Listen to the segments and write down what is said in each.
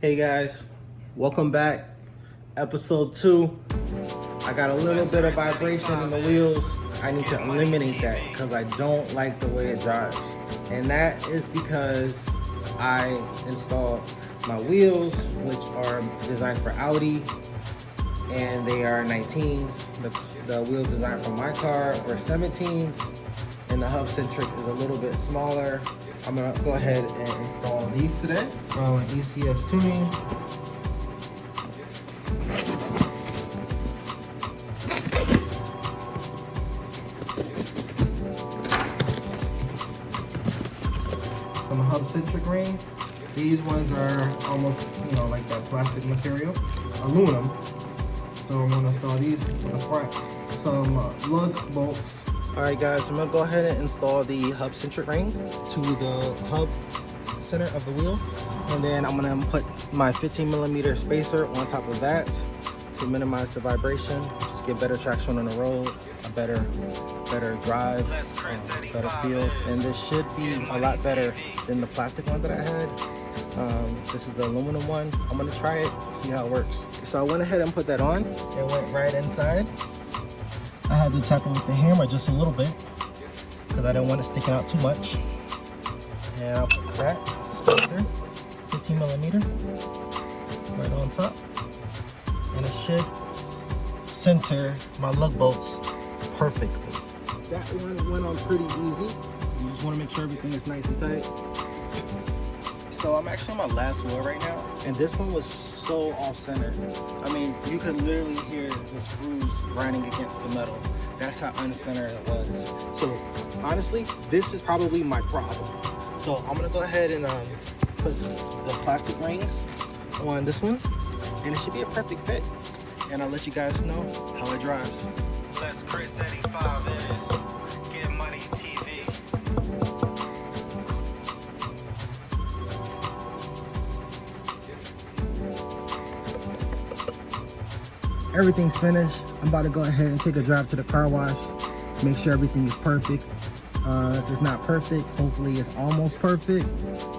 Hey guys, welcome back. Episode 2. I got a little bit of vibration in the wheels. I need to eliminate that because I don't like the way it drives. And that is because I installed my wheels, which are designed for Audi, and they are 19s. The wheels designed for my car are 17s, and the hub Centric is a little bit smaller. I'm gonna go ahead and install these today. ECS tuning. Some hub Centric rings. These ones are almost, like that plastic material, aluminum. So I'm gonna install these to the front. Some lug bolts. All right, guys, I'm gonna go ahead and install the hub Centric ring to the hub center of the wheel, and then I'm gonna put my 15mm spacer on top of that to minimize the vibration, just get better traction on the road, a better drive, better feel, and this should be a lot better than the plastic one that I had. This is the aluminum one. I'm gonna try it, see how it works. So I went ahead and put that on. It went right inside. I had to tap it with the hammer just a little bit because I didn't want it sticking out too much. And I'll put that spacer, 15mm, right on top. And it should center my lug bolts perfectly. That one went on pretty easy. You just want to make sure everything is nice and tight. So I'm actually on my last wheel right now, and this one was so off center. I mean, you could literally hear the screws grinding against the metal. That's how uncentered it was. So honestly, this is probably my problem. So I'm gonna go ahead and put the plastic rings on this one, and it should be a perfect fit. And I'll let you guys know how it drives. That's Chris 85 is Get Money TV. Everything's finished. I'm about to go ahead and take a drive to the car wash, make sure everything is perfect. If it's not perfect, hopefully it's almost perfect.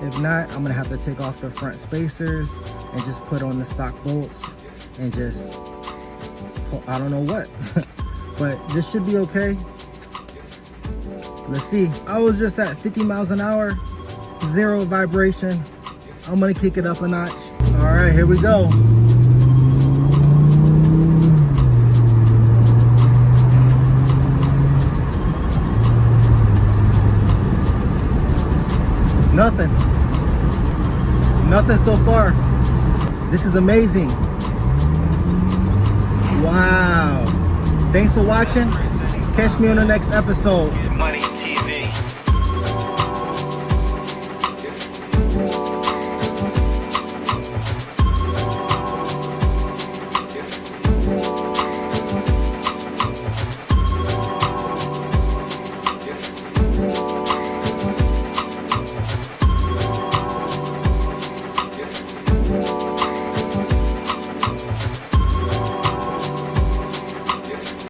If not, I'm gonna have to take off the front spacers and just put on the stock bolts and just, I don't know what, but this should be okay. Let's see. I was just at 50 miles an hour, 0 vibration. I'm gonna kick it up a notch. All right, here we go. Nothing so far. This is amazing. Wow. Thanks for watching. Catch me on the next episode. Get Money TV.